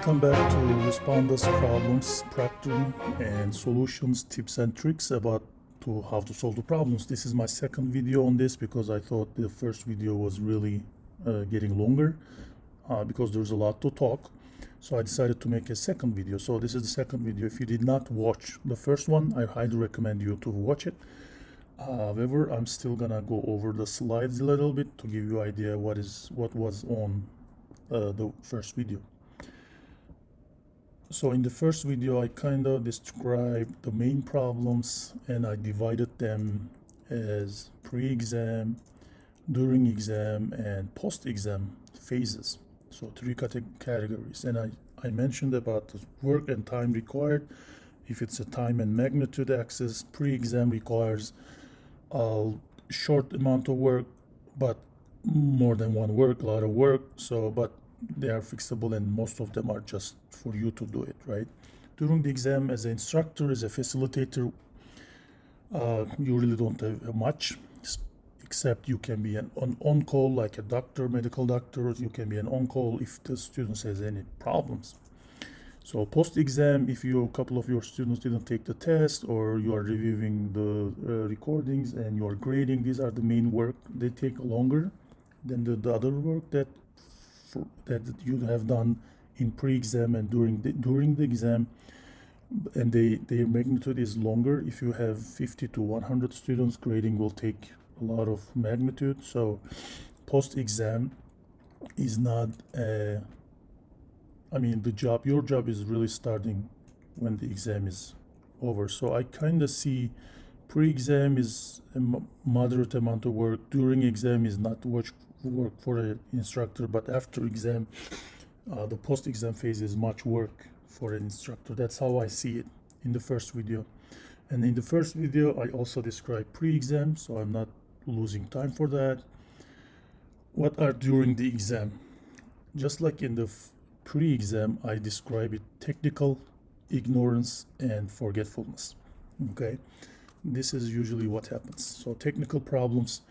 Welcome back to Respondus problems, proctoring, and solutions, tips and tricks about how to solve the problems. This is my second video on this because I thought the first video was really getting longer because there's a lot to talk. So I decided to make a second video. So this is the second video. If you did not watch the first one, I highly recommend you to watch it. However, I'm still gonna go over the slides a little bit to give you an idea what was on the first video. So in the first video, I kind of described the main problems and I divided them as pre-exam, during exam, and post-exam phases. So three categories. And I mentioned about the work and time required. If it's a time and magnitude axis, pre-exam requires a short amount of work, but more than one work, a lot of work. So, but they are fixable and most of them are just for you to do it, right? During the exam, as an instructor, as a facilitator, you really don't have much, except you can be an on-call like a doctor, medical doctor. You can be an on-call if the student has any problems. So post-exam, if a couple of your students didn't take the test or you are reviewing the recordings and you are grading, these are the main work. They take longer than the other work that you have done in pre-exam and during the exam, and their magnitude is longer. If you have 50 to 100 students, grading will take a lot of magnitude. So post-exam is not your job is really starting when the exam is over. So I kind of see pre-exam is a moderate amount of work. During exam is not much work for an instructor, but after exam, the post-exam phase is much work for an instructor. That's how I see it in the first video. And in the first video, I also described pre-exam, so I'm not losing time for that. What are during the exam? Just like in the pre-exam, I describe it technical, ignorance, and forgetfulness. Okay, this is usually what happens. So technical problems.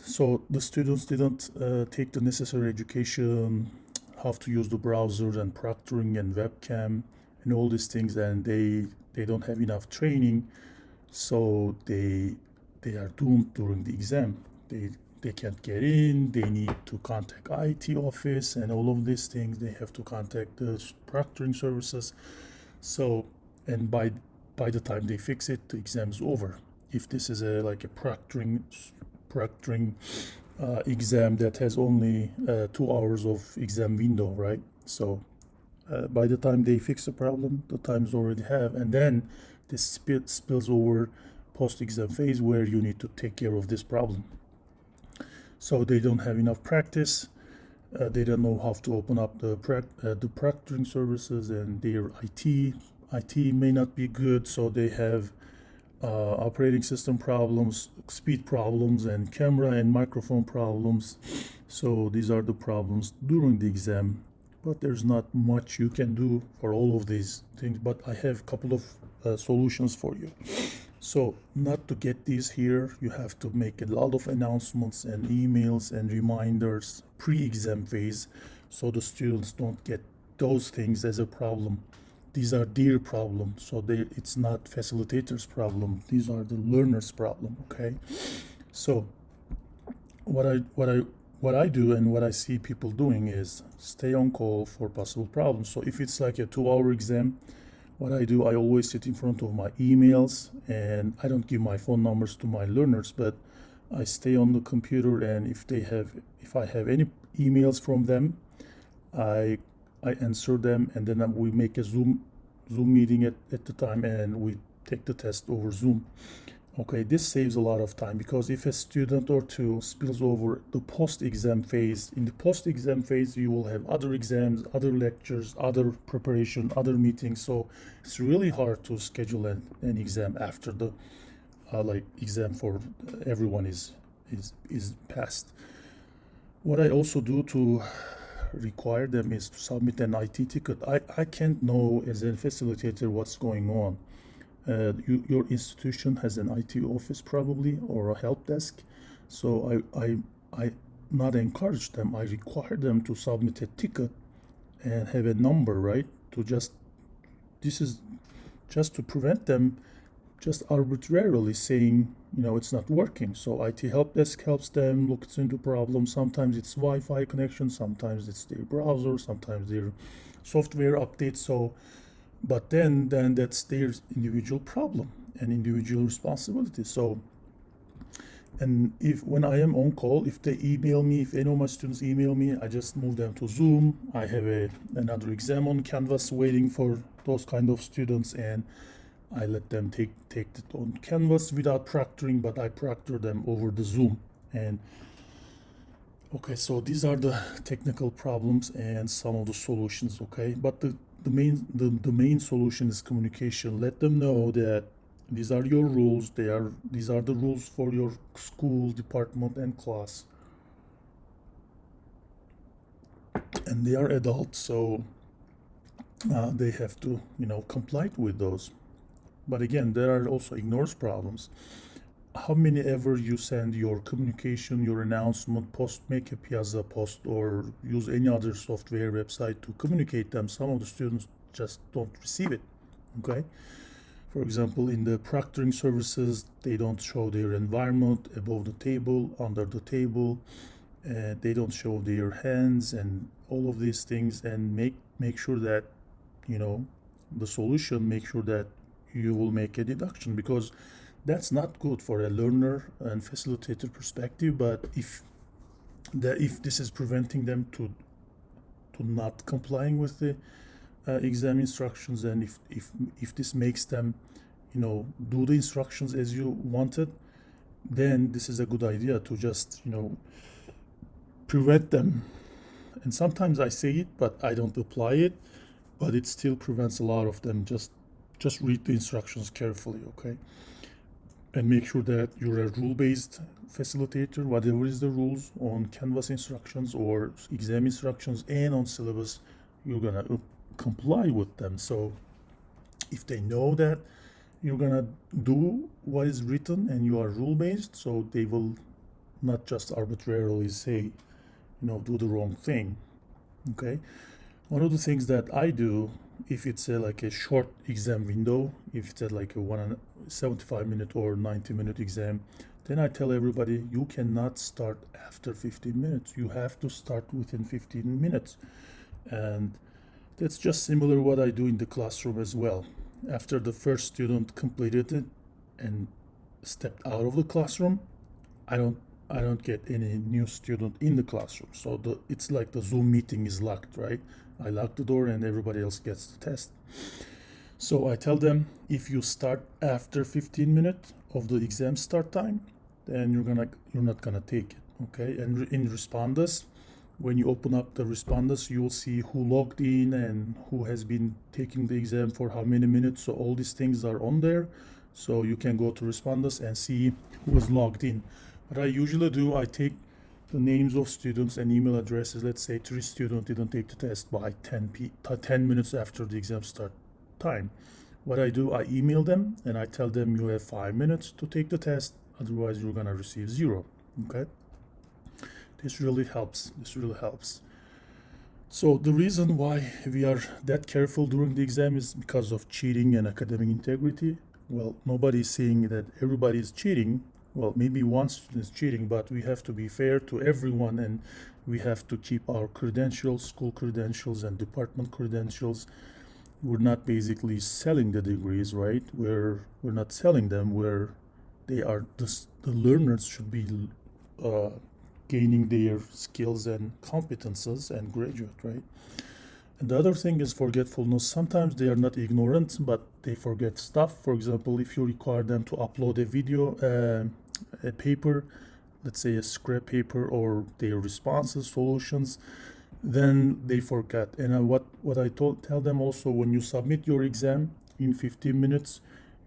So the students didn't take the necessary education, how to use the browser and proctoring and webcam and all these things, and they don't have enough training, so they are doomed during the exam. They can't get in. They need to contact IT office and all of these things. They have to contact the proctoring services. So, and by the time they fix it, the exam's over. If this is like a proctoring exam that has only 2 hours of exam window, right? So by the time they fix the problem, the time's already have, and then this spills over post-exam phase where you need to take care of this problem. So they don't have enough practice. They don't know how to open up the proctoring services, and their IT may not be good, so they have operating system problems, speed problems, and camera and microphone problems. So these are the problems during the exam, but there's not much you can do for all of these things, but I have a couple of solutions for you. So not to get these here, you have to make a lot of announcements and emails and reminders pre-exam phase, so the students don't get those things as a problem. These are their problems, so it's not facilitator's problem. These are the learner's problem. Okay, so what I do and what I see people doing is stay on call for possible problems. So if it's like a 2-hour exam, what I do, I always sit in front of my emails, and I don't give my phone numbers to my learners, but I stay on the computer, and if I have any emails from them, I answer them, and then we make a Zoom meeting at the time, and we take the test over Zoom. Okay, this saves a lot of time, because if a student or two spills over the post-exam phase, in the post-exam phase you will have other exams, other lectures, other preparation, other meetings, so it's really hard to schedule an exam after the exam for everyone is passed. What I also do to require them is to submit an IT ticket. I can't know as a facilitator what's going on. Your institution has an IT office probably, or a help desk. So I not encourage them, I require them to submit a ticket and have a number, right? This is just to prevent them just arbitrarily saying, it's not working. So IT help desk helps them, looks into problems. Sometimes it's Wi-Fi connection, sometimes it's their browser, sometimes their software updates. So, but then that's their individual problem and individual responsibility. So, and when I am on call, if they email me, if any of my students email me, I just move them to Zoom. I have another exam on Canvas waiting for those kind of students, and I let them take it on Canvas without proctoring, but I proctor them over the Zoom. And okay, so these are the technical problems and some of the solutions. Okay, but the main solution is communication. Let them know that these are your rules. These are the rules for your school, department, and class. And they are adults, so they have to, comply with those. But again, there are also ignores problems. How many ever you send your communication, your announcement, make a Piazza post, or use any other software website to communicate them, some of the students just don't receive it, okay? For example, in the proctoring services, they don't show their environment above the table, under the table, they don't show their hands and all of these things, and make sure that, the solution, make sure that you will make a deduction, because that's not good for a learner and facilitator perspective. But if this is preventing them to not complying with the exam instructions, and if this makes them do the instructions as you wanted, then this is a good idea to just prevent them. And sometimes I say it, but I don't apply it, but it still prevents a lot of them. Just read the instructions carefully, okay? And make sure that you're a rule-based facilitator. Whatever is the rules on Canvas instructions or exam instructions and on syllabus, you're gonna comply with them. So if they know that you're gonna do what is written and you are rule-based, so they will not just arbitrarily say, do the wrong thing, okay? One of the things that I do, if it's like a short exam window, if it's like a 75-minute or 90-minute exam, then I tell everybody, you cannot start after 15 minutes. You have to start within 15 minutes. And that's just similar what I do in the classroom as well. After the first student completed it and stepped out of the classroom, I don't get any new student in the classroom. So it's like the Zoom meeting is locked, right? I lock the door and everybody else gets the test. So I tell them, if you start after 15 minutes of the exam start time, then you're not gonna take it, okay? And in Respondus, when you open up the Respondus, you will see who logged in and who has been taking the exam for how many minutes. So all these things are on there. So you can go to Respondus and see who was logged in. What I usually do, I take the names of students and email addresses. Let's say 3 students didn't take the test by 10 minutes after the exam start time. What I do, I email them and I tell them you have 5 minutes to take the test, otherwise you're gonna receive 0, okay? This really helps. So the reason why we are that careful during the exam is because of cheating and academic integrity. Well, nobody's saying that everybody is cheating. Well, maybe one student is cheating, but we have to be fair to everyone, and we have to keep our credentials, school credentials and department credentials. We're not basically selling the degrees, right? We're not selling them. The learners should be gaining their skills and competences and graduate, right? And the other thing is forgetfulness. Sometimes they are not ignorant, but they forget stuff. For example, if you require them to upload a video, a paper, let's say a scrap paper, or their responses, solutions, then they forget. And what I tell them also, when you submit your exam in 15 minutes,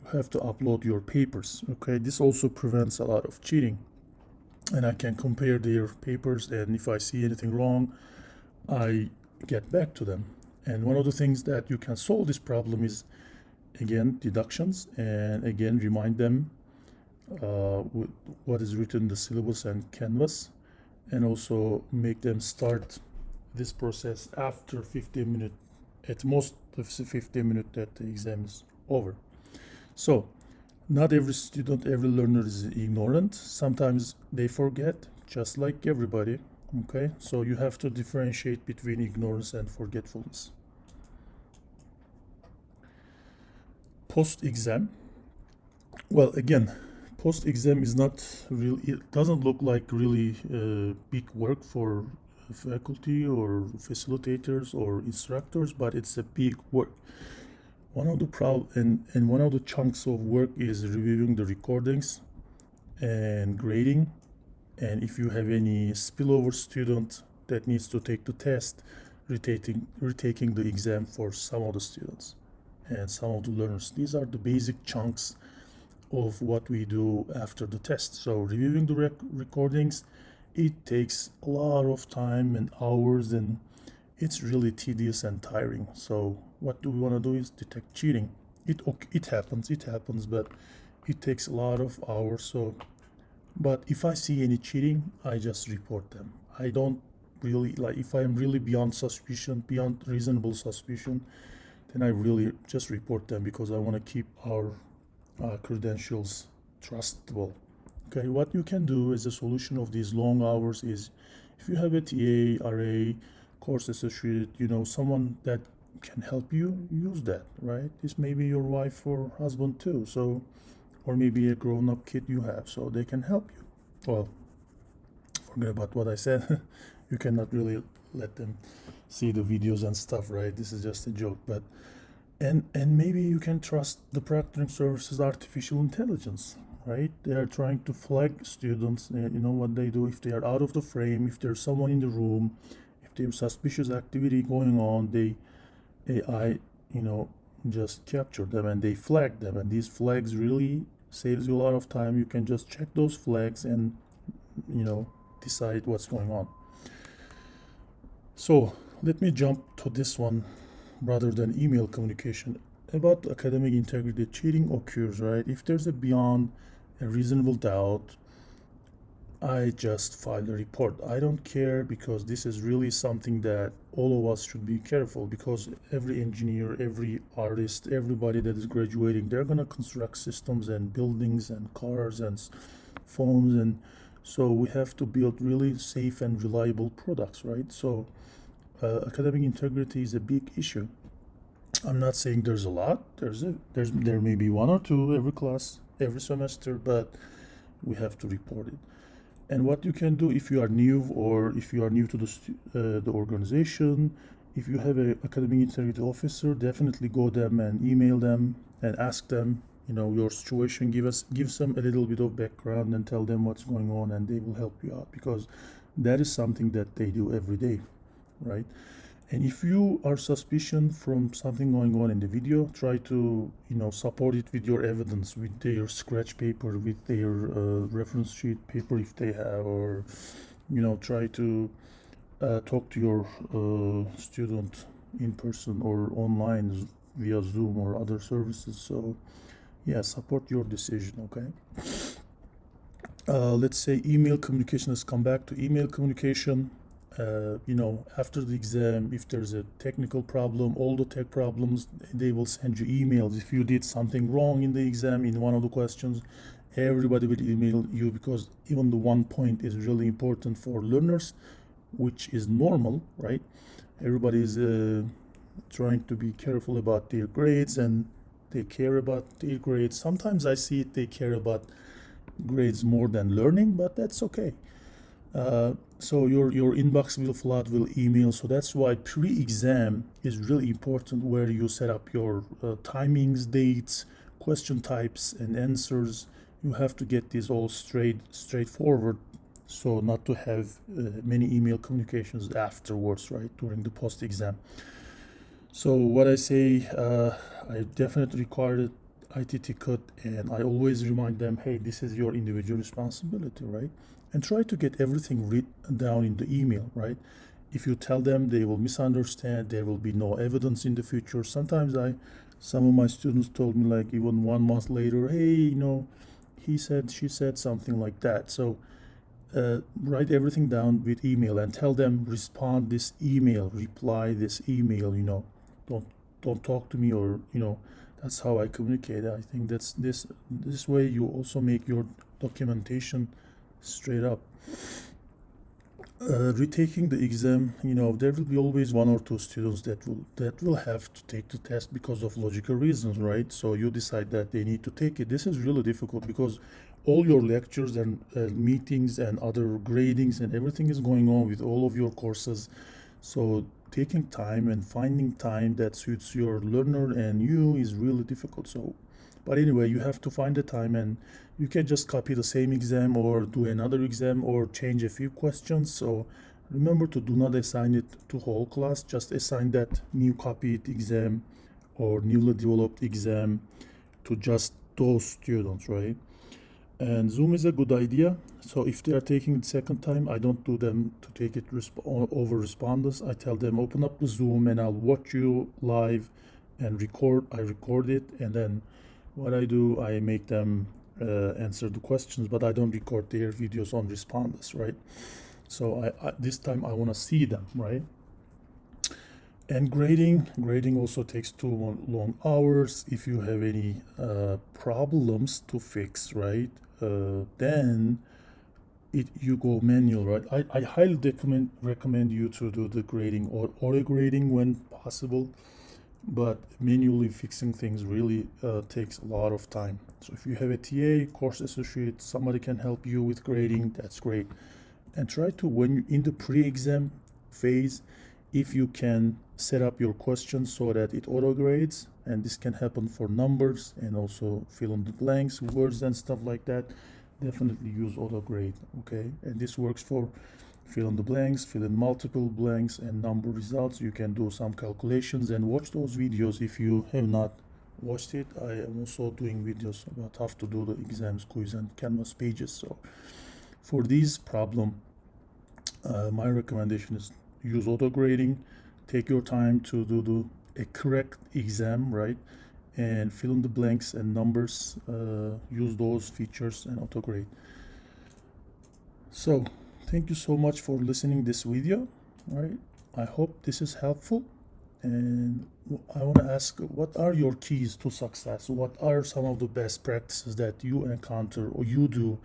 you have to upload your papers, okay? This also prevents a lot of cheating. And I can compare their papers, and if I see anything wrong, I get back to them. And one of the things that you can solve this problem is, again, deductions, and again, remind them what is written in the syllabus and Canvas, and also make them start this process after 15 minutes, at most 15 minutes that the exam is over. So not every student, every learner is ignorant. Sometimes they forget, just like everybody. Okay, so you have to differentiate between ignorance and forgetfulness. Post-exam. Well, again, post-exam is not really, it doesn't look like really big work for faculty or facilitators or instructors, but it's a big work. One of the and one of the chunks of work is reviewing the recordings and grading. And if you have any spillover student that needs to take the test, retaking the exam for some of the students and some of the learners. These are the basic chunks of what we do after the test. So reviewing the recordings, it takes a lot of time and hours, and it's really tedious and tiring. So what do we want to do is detect cheating. It happens, but it takes a lot of hours. So, but if I see any cheating, I just report them. I don't really, like, if I am really beyond suspicion, beyond reasonable suspicion, then I really just report them, because I want to keep our credentials trustable. Okay, what you can do as a solution of these long hours is, if you have a TA, RA, course associate, someone that can help you, use that, right? This may be your wife or husband too, so, or maybe a grown-up kid you have, so they can help you. Well, forget about what I said. You cannot really let them see the videos and stuff, right? This is just a joke, but and maybe you can trust the proctoring services artificial intelligence, right? They are trying to flag students. You know what they do? If they are out of the frame, if there's someone in the room, if there's suspicious activity going on, AI just capture them and they flag them, and these flags really saves you a lot of time. You can just check those flags and decide what's going on. So let me jump to this one rather than email communication. About academic integrity, cheating occurs, right? If there's a beyond a reasonable doubt, I just file a report. I don't care, because this is really something that all of us should be careful, because every engineer, every artist, everybody that is graduating, they're going to construct systems and buildings and cars and phones, and so we have to build really safe and reliable products, right? So academic integrity is a big issue. I'm not saying there's a lot. There may be one or two every class, every semester, but we have to report it. And what you can do if you are new, or if you are new to the organization, if you have an academic integrity officer, definitely go them and email them and ask them, your situation. Give them a little bit of background and tell them what's going on, and they will help you out, because that is something that they do every day, right? And if you are suspicion from something going on in the video, try to support it with your evidence, with their scratch paper, with their reference sheet paper if they have, or try to talk to your student in person or online via Zoom or other services. So yeah, support your decision. Okay. Let's say email communication. Let's come back to email communication. After the exam, if there's a technical problem, all the tech problems, they will send you emails. If you did something wrong in the exam, in one of the questions, everybody will email you, because even the 1 point is really important for learners, which is normal, right? Everybody is trying to be careful about their grades, and they care about their grades. Sometimes I see it, they care about grades more than learning, but that's okay. So your inbox will flood with email. So that's why pre-exam is really important, where you set up your timings, dates, question types, and answers. You have to get these all straightforward, so not to have many email communications afterwards, right, during the post-exam. So what I say, I definitely required IT ticket, and I always remind them, hey, this is your individual responsibility, right? And try to get everything written down in the email, right? If you tell them, they will misunderstand. There will be no evidence in the future. Sometimes some of my students told me, like, even 1 month later, hey, he said, she said, something like that. So write everything down with email and tell them respond this email, reply this email, don't talk to me, or that's how I communicate. I think that's this way you also make your documentation straight up. Retaking the exam, there will be always one or two students that will have to take the test because of logical reasons, right? So you decide that they need to take it. This is really difficult because all your lectures and meetings and other gradings and everything is going on with all of your courses. So taking time and finding time that suits your learner and you is really difficult. But anyway, you have to find the time, and you can just copy the same exam or do another exam or change a few questions. So remember to do not assign it to whole class, just assign that new copied exam or newly developed exam to just those students, right? And Zoom is a good idea. So if they are taking it second time, I don't do them to take it over Respondus. I tell them open up the Zoom and I'll watch you live and record. I record it, and then what I do, I make them answer the questions, but I don't record their videos on Respondus, right? So I this time I want to see them, right? And grading also takes too long hours. If you have any problems to fix, right, then you go manual, right? I highly recommend you to do the grading or auto grading when possible, but manually fixing things really takes a lot of time. So if you have a TA, course associate, somebody can help you with grading, that's great. And try to, when you're in the pre-exam phase, if you can set up your questions so that it auto grades, and this can happen for numbers and also fill in the blanks, words and stuff like that, definitely use auto grade, okay? And this works for fill in the blanks, fill in multiple blanks, and number results. You can do some calculations and watch those videos if you have not watched it. I am also doing videos about how to do the exams, quiz, and Canvas pages. So for these problem, my recommendation is use auto grading. Take your time to do a correct exam, right? And fill in the blanks and numbers. Use those features and auto grade. So thank you so much for listening this video, right? I hope this is helpful, and I want to ask, what are your keys to success? What are some of the best practices that you encounter or you do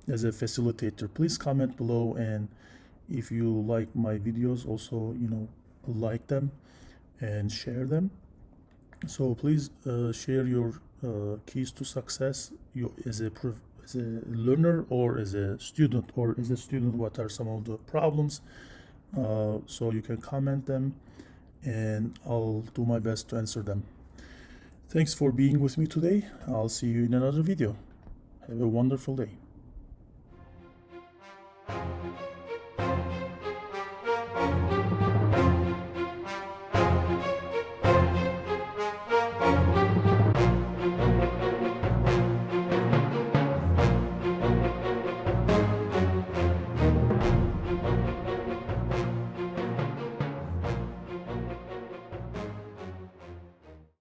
as a facilitator? Please comment below, and if you like my videos, also like them and share them. So please share your keys to success. You as a learner or as a student, what are some of the problems? So you can comment them, and I'll do my best to answer them. Thanks for being with me today. I'll see you in another video. Have a wonderful day.